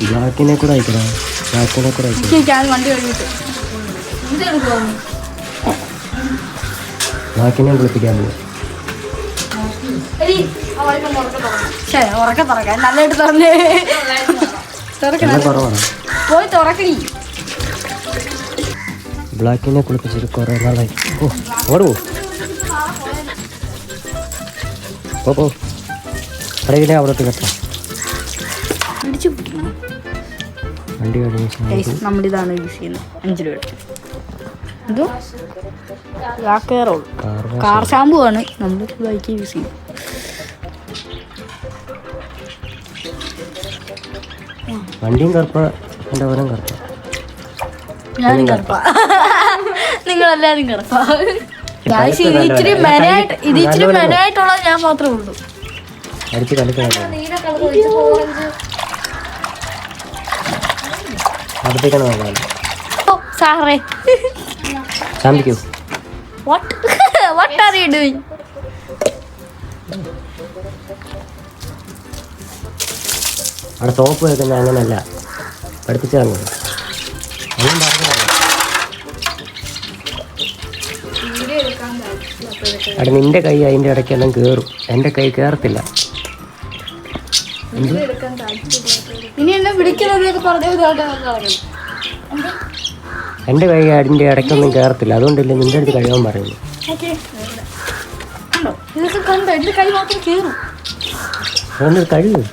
ബ്ലാക്കിനെ കൂടെ അയക്കണം. വണ്ടി കഴിഞ്ഞിട്ട് ബ്ലാക്കിനെ കുളിപ്പിക്കാൻ പോകും. ഉറക്കെ തുറക്കാൻ നല്ലതായിട്ട് തുറന്നേ. കുറവാണ്. പോയി തുറക്കണി. ബ്ലാക്കിനെ കുളിപ്പിച്ചിട്ട് കുറേ നാളായി. ഓടൂ ഓ അടയിലെ അവിടത്തെ കേട്ടോ. വണ്ടി കഴിഞ്ഞ നമ്മളിതാണ് യൂസ് ചെയ്യുന്നത്. 5 രൂപ. ഇത് കാർ ഷാമ്പു ആണ് നമ്മൾ ബൈക്ക് യൂസ് ചെയ്യുന്നത്. വണ്ടിയും കറുപ്പ, എൻ്റെ ഓരം കറുപ്പ. ഞാനും കറുപ്പ. നിങ്ങളെല്ലാരും കറുപ്പ. ഇത് ഇച്ചിരി മെനായിട്ടുള്ളത് ഞാൻ മാത്രമേ ഉള്ളൂ. അടിച്ച് കളിക്കാൻ അടുത്തേക്കാണ് നോക്കാൻ. സാറേ ചാമ്പിക്കൂ. What are you doing? അവിടെ സോപ്പ് വെക്കുന്നത് അങ്ങനെയല്ല, പഠിപ്പിച്ചു തന്നു. അങ്ങനെ അവിടെ നിന്റെ കൈ അതിൻ്റെ ഇടയ്ക്കെല്ലാം കയറും, എൻ്റെ കൈ കയറത്തില്ല. ഇനി എന്നെ വിളിക്കണമെന്നൊക്കെ പറഞ്ഞു. എൻ്റെ കൈ അതിൻ്റെ ഇടയ്ക്കൊന്നും കയറത്തില്ല, അതുകൊണ്ടല്ലേ നിന്റെ അടുത്ത് കഴിയാൻ പറയുന്നു. ഇതൊക്കെ കണ്ടോ? എൻ്റെ കൈ മാത്രം കയറും. അതൊന്നും കഴിയും.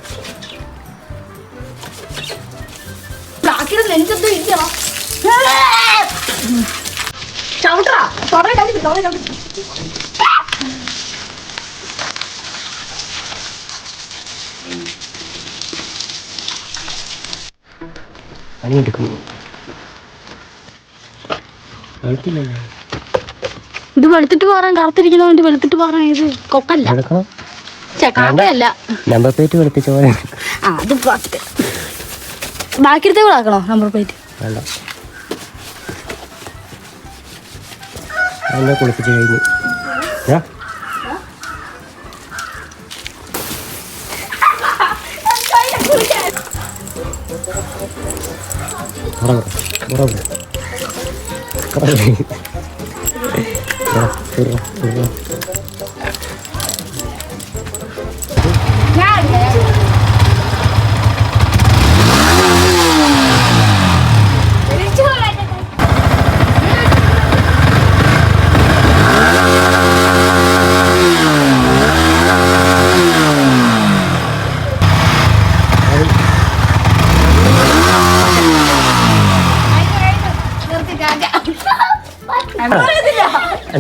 നെഞ്ചത്ത് ഇരിക്കണം. ചവിട്ടാ പണിയെടുക്കും. ഇത് വെളുത്തിട്ട് പറയാൻ കാത്തിരിക്കുന്ന വേണ്ടി വെളുത്തിട്ട് പറയാൻ. ഇത് കൊക്കല്ല, കാക്കയല്ല. നമ്പർ പ്ലേറ്റ് വെളുപ്പിച്ച പോലെ. അത് ബാക്കിയത്തെ കൂടെ ആക്കണോ നമ്പർ പ്ലേറ്റ്? വേണ്ട, അതിനെ കുളിപ്പിച്ച് കഴിഞ്ഞു.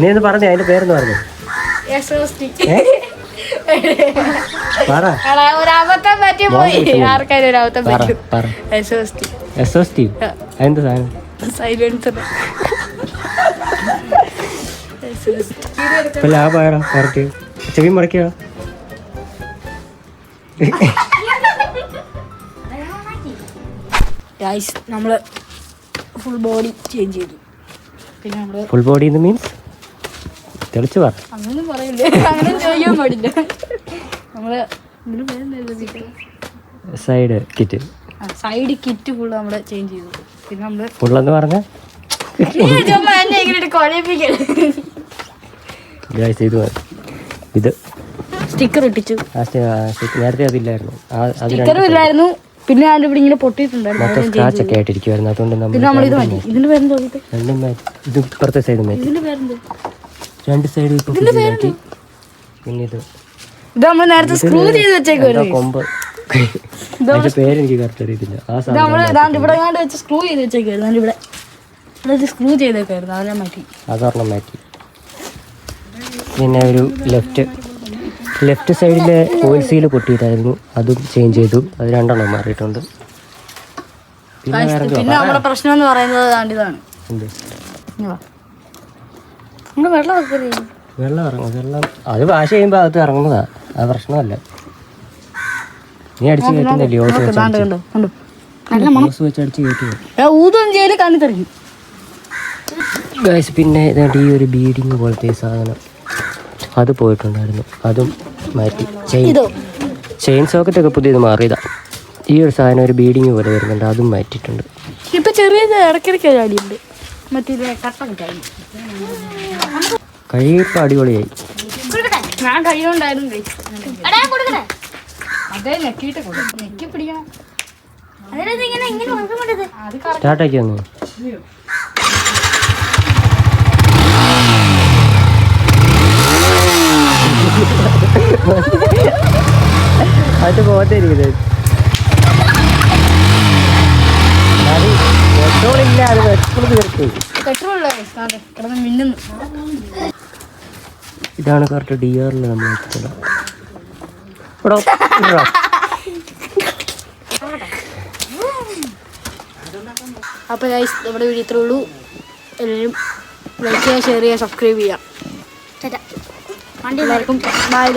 നീ ഒന്ന് പറഞ്ഞു, അതിന്റെ പേരെന്ന് പറഞ്ഞു. ഒരബദ്ധം പറ്റി പോയി. ആർക്കാരും ഒരബദ്ധം പറ്റും. എന്ത് സാധനം? സൈലൻസർ. ലാഭമായടാ. കറക്റ്റ് ചെവി മറക്കുക. നമ്മള് ഫുൾ ബോഡി ചേഞ്ച് ചെയ്തു. പിന്നെ നമ്മള് ഫുൾ ബോഡി മീൻസ് തെളിച്ചു പറ. അങ്ങനെ പറയില്ലേ, അങ്ങനെ ചോദിക്കാൻ പാടില്ല. നമ്മള് സൈഡ് കിറ്റ് ഫുള്ള് നമ്മള് ചേഞ്ച് ചെയ്തു. പിന്നെ നമ്മള് ഫുള്ളെന്ന് പറഞ്ഞ ഇത് സ്റ്റിക്കർ ഇട്ടിച്ചു. നേരത്തെ അതില്ലായിരുന്നു, സ്റ്റിക്കറും ഇല്ലായിരുന്നു. പിന്നെ അതിന്റെ ഇവിടെ ഇങ്ങനെ പൊട്ടിയിട്ടുണ്ടായിരുന്നു. സ്ക്രാച്ച് ഒക്കെ ആയിട്ടിരിക്കുവായിരുന്നു. അതുകൊണ്ട് ഇതിന്റെ പേരെന്തോ? ഇത് ഇപ്പുറത്തെ സൈഡ് മാറ്റി, ഇതിന്റെ പേരെന്തോ? രണ്ട് സൈഡ് ഇപ്പൊ മാറ്റി. പിന്നെ ഇത് നമ്മൾ നേരത്തെ സ്ക്രൂ ചെയ്ത് വെച്ചേക്കും. കൊമ്പ് പേരെനിക്ക് കറക്റ്റ് അറിയത്തില്ല. ആ സാധനം ഇവിടെ വെച്ച് സ്ക്രൂ ചെയ്ത് വെച്ചേക്കായിരുന്നു. ഇവിടെ സ്ക്രൂ ചെയ്തേക്കായിരുന്നു, അതെല്ലാം മാറ്റി. അതൊരെണ്ണം മാറ്റി. പിന്നെ ഒരു ലെഫ്റ്റ് സൈഡിലെ ഓയിൽ സീൽ പൊട്ടിയിട്ടായിരുന്നു, അതും ചേഞ്ച് ചെയ്തു. അത് 2 എണ്ണം മാറിയിട്ടുണ്ട്. പിന്നെ നമ്മുടെ പ്രശ്നം എന്ന് പറയുന്നത് ഇതാണ്. വെള്ളം ഇറങ്ങും. വെള്ളം അത് വാഷ് ചെയ്യുമ്പോൾ അകത്ത് ഇറങ്ങുന്നതാ, അത് പ്രശ്നമല്ല. നീ അടിച്ച് കയറ്റുന്നില്ലേ? ഓസ് വെച്ച് അടിച്ച് കയറ്റുക. പിന്നെ ഇതാണ്ട് ഈ ഒരു ബീഡിങ് പോലത്തെ സാധനം അത് പോയിട്ടുണ്ടായിരുന്നു, അതും മാറ്റി. ചെയിൻ സോക്കറ്റൊക്കെ പുതിയത് മാറിയതാ. ഈ ഒരു സാധനം ഒരു ബീഡിങ് പോലെ വരുന്നുണ്ട്, അതും മാറ്റിയിട്ടുണ്ട്. ഇപ്പൊ ചെറിയത് ഇടയ്ക്കിടയ്ക്ക് അടിയുണ്ട്. മറ്റേ കട്ടൻ കഴിയിപ്പോൾ അടിപൊളിയായി. ഞാൻ കഴിയുണ്ടായിരുന്നു. അതേ നെക്കിട്ട് നെക്കി പിടിക്കണം. സ്റ്റാർട്ടാക്കി വന്നു. അത് പോകത്തേ ഇരിക്കുന്നത്. പെട്രോളില്ല, അത് പെട്രോൾ തീർത്ത്. ഇതാണ് കറക്റ്റ് DRL നമ്മൾ വെച്ചത്. അപ്പോൾ ഗൈസ് നമ്മുടെ വീഡിയോ ഇത്രേ ഉള്ളൂ. എല്ലാവരും ലൈക്ക് ചെയ്യുക, ഷെയർ ചെയ്യുക, സബ്സ്ക്രൈബ് ചെയ്യുക. എല്ലാവർക്കും ബൈ.